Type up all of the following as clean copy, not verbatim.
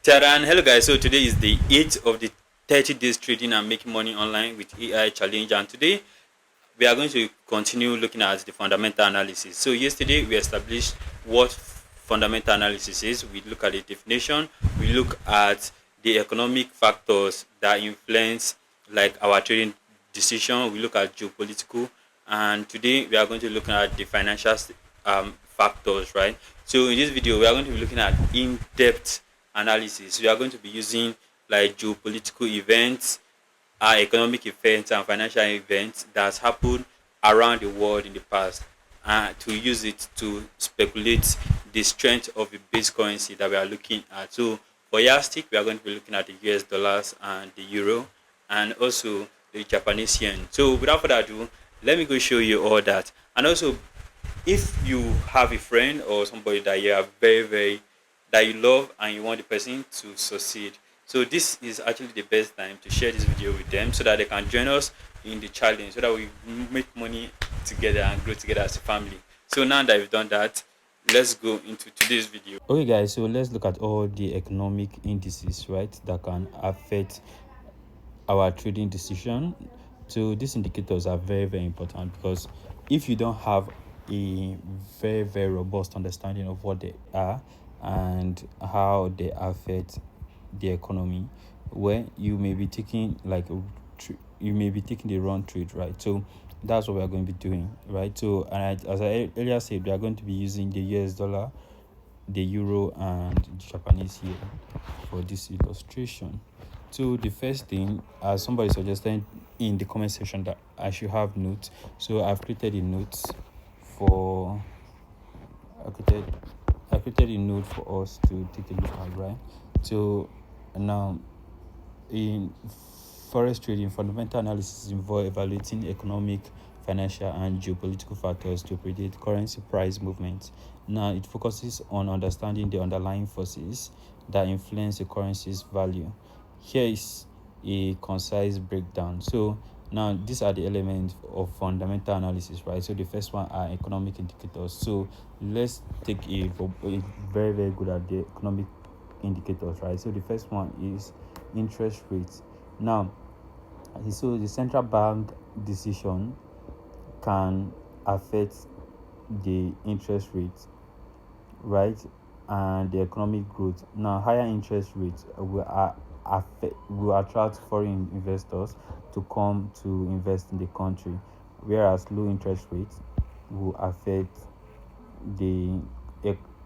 Taran, hello guys. So today is the 8th of the 30 days trading and making money online with AI challenge, and today we are going to continue looking at the fundamental analysis. So yesterday we established what fundamental analysis is. We look at the definition, we look at the economic factors that influence like our trading decision, we look at geopolitical, and today we are going to look at the financial factors, right? So in this video we are going to be looking at in-depth analysis. We are going to be using like geopolitical events, economic events and financial events that's happened around the world in the past, to use it to speculate the strength of the base currency that we are looking at. So for yardstick, we are going to be looking at the US dollars and the euro and also the Japanese yen. So without further ado, let me go show you all that. And also, if you have a friend or somebody that you are very that you love and you want the person to succeed, so this is actually the best time to share this video with them so that they can join us in the challenge, so that we make money together and grow together as a family. So now that we've done that, let's go into today's video. Okay guys, so let's look at all the economic indices, right, that can affect our trading decision. So these indicators are very important, because if you don't have a very robust understanding of what they are and how they affect the economy, where you may be taking like you may be taking the wrong trade, right? So that's what we are going to be doing, right? So, and as I earlier said, we are going to be using the US dollar, the euro and the Japanese yen for this illustration. So the first thing, as somebody suggested in the comment section, that I should have notes, so I've created a notes for I created a note for us to take a look at, right? So now, in forex trading, fundamental analysis involve evaluating economic, financial and geopolitical factors to predict currency price movements. Now it focuses on understanding the underlying forces that influence the currency's value. Here is a concise breakdown. So now these are the elements of fundamental analysis, right? So the first one are economic indicators. So let's take a very good at the economic indicators, right? So the first one is interest rates. Now, so the central bank decision can affect the interest rate, right, and the economic growth. Now, higher interest rates will attract foreign investors to come to invest in the country, whereas low interest rates will affect the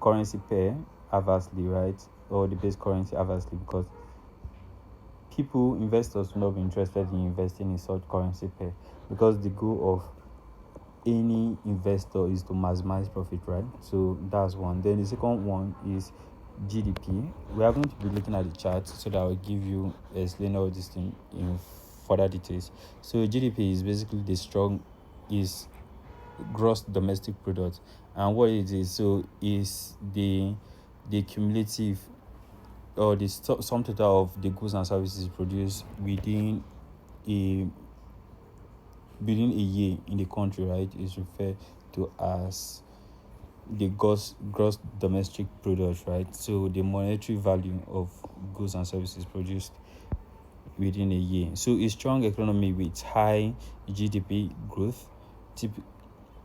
currency pair adversely, right, or the base currency adversely, because investors will not be interested in investing in such currency pair, because the goal of any investor is to maximize profit, right? So that's one. Then the second one is GDP. We are going to be looking at the chart so that I will give you explain all this thing in further details. So GDP is basically is gross domestic product, and what it is, so is the cumulative or the sum total of the goods and services produced a within a year in the country, right, is referred to as the gross domestic product, right? So the monetary value of goods and services produced within a year. So a strong economy with high GDP growth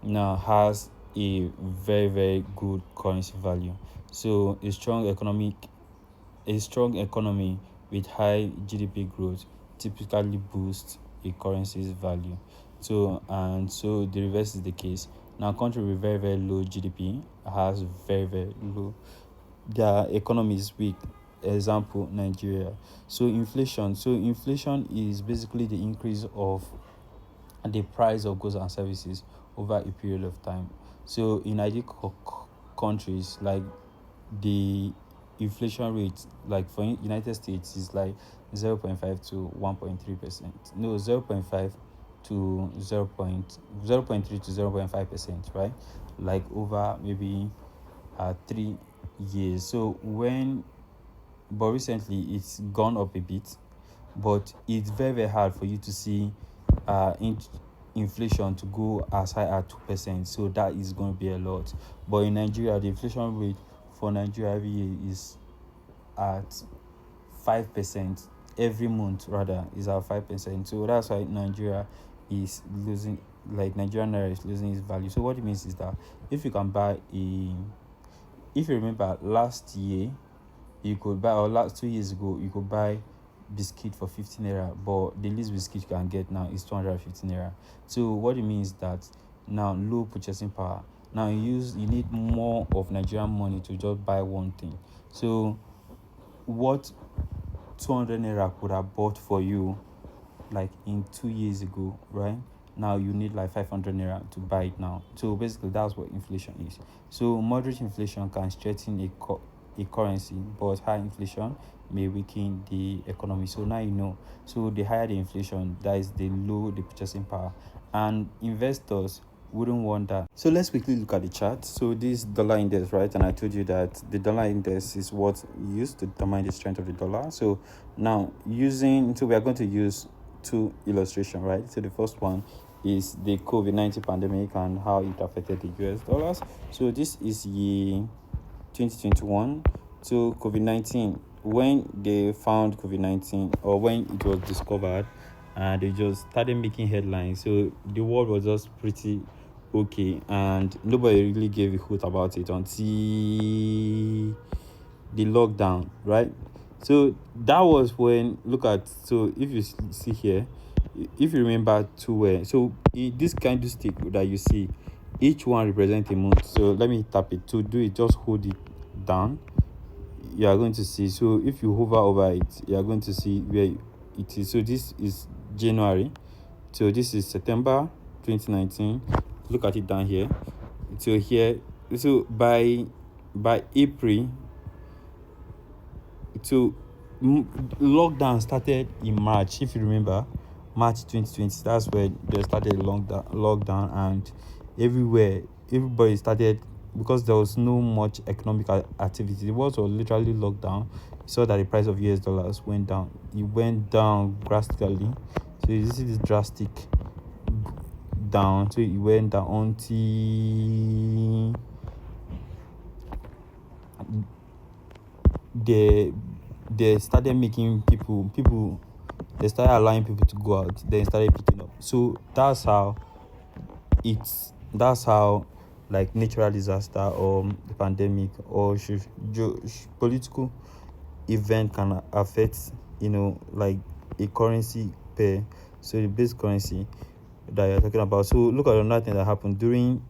now has a very good currency value. So a strong economy with high GDP growth typically boosts a currency's value. So the reverse is the case. Now, country with very low GDP has very low. Their economy is weak. Example, Nigeria. So inflation. So inflation is basically the increase of the price of goods and services over a period of time. So in ideal countries, like the inflation rate, like for United States, is like 0.5 to 1.3%. No, 0.5 to 0.3 to 0.5%, right? Like over maybe 3 years. So but recently it's gone up a bit, but it's very hard for you to see inflation to go as high as 2%. So that is going to be a lot. But in Nigeria, the inflation rate for Nigeria every year is at 5% every month, rather is at 5%. So that's why Nigeria is losing, like Nigerian naira is losing its value. So what it means is that if you can buy a, if you remember last year, you could buy, or last 2 years ago, you could buy biscuit for 15 naira, but the least biscuit you can get now is 250 naira. So what it means that now low purchasing power. Now you need more of Nigerian money to just buy one thing. So what 200 naira could have bought for you like in 2 years ago, right? Now you need like 500 naira to buy it now. So basically that's what inflation is. So moderate inflation can strengthen a currency, but high inflation may weaken the economy. So now you know. So the higher the inflation, that is the low the purchasing power, and investors wouldn't want that. So let's quickly look at the chart. So this dollar index, right? And I told you that the dollar index is what used to determine the strength of the dollar. So now so we are going to use two illustration, right? So the first one is the COVID-19 pandemic and how it affected the US dollars. So this is year 2021. So COVID-19, when they found COVID-19, or when it was discovered, and they just started making headlines. So the world was just pretty okay, and nobody really gave a hoot about it until the lockdown, right? So that was when, look at, so if you see here, if you remember too well, so this kind of stick that you see, each one represents a month. So let me tap it. To do it, just hold it down. You are going to see, so if you hover over it, you are going to see where it is. So this is January, so this is September 2019. Look at it down here. So here, so by April, so lockdown started in March. If you remember, March 2020, that's when they started lockdown, and everybody started, because there was no much economic activity. The world was literally locked down. You saw that the price of US dollars went down. It went down drastically. So you see this drastic down. So it went down until they started making people they started allowing people to go out, then started picking up. So that's how like natural disaster or the pandemic or political event can affect, like a currency pair. So the base currency that you're talking about. So look at another thing that happened during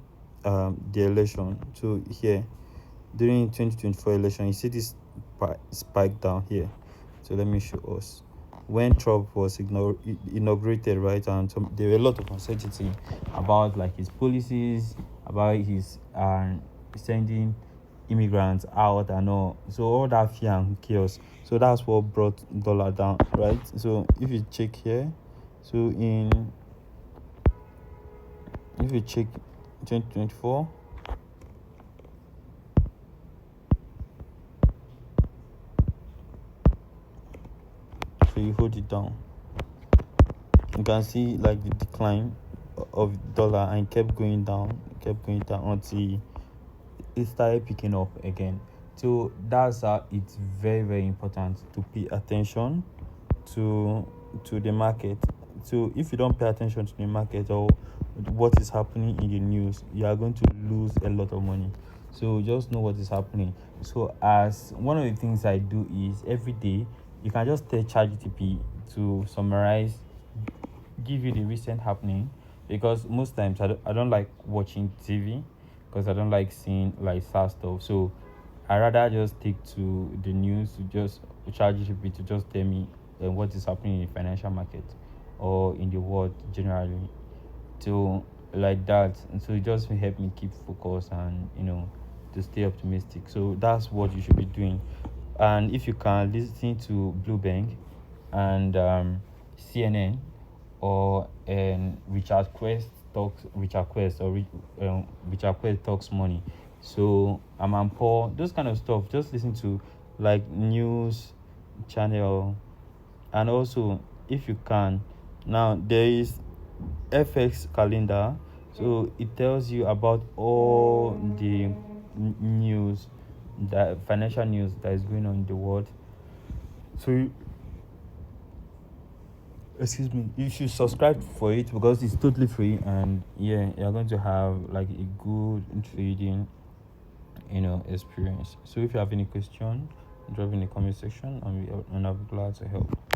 the election. So here, during 2024 election, you see this spike down here. So let me show us. When Trump was inaugurated, right, and there were a lot of uncertainty about like his policies, about his sending immigrants out and all. So all that fear and chaos. So that's what brought dollar down, right? So if you check here, so if you check 2024, so you hold it down, you can see like the decline of dollar, and kept going down until it started picking up again. So that's how it's very, very important to pay attention to the market. So if you don't pay attention to the market or what is happening in the news, you are going to lose a lot of money. So just know what is happening. So as one of the things I do is every day, you can just tell ChatGPT to summarize, give you the recent happening, because most times I don't like watching TV, because I don't like seeing like sad stuff. So I rather just stick to the news, to just charge GP to just tell me what is happening in the financial market or in the world generally. So like that, and so it just will help me keep focus and to stay optimistic. So that's what you should be doing. And if you can listen to Bluebank and CNN, or Richard Quest talks money. So I'm on poor, those kind of stuff. Just listen to like news channel, and also if you can, now there is FX calendar. So it tells you about all the news, the financial news that is going on in the world. So excuse me, you should subscribe for it because it's totally free, and yeah, you're going to have like a good trading experience. So if you have any question, drop in the comment section, and I'll be glad to help.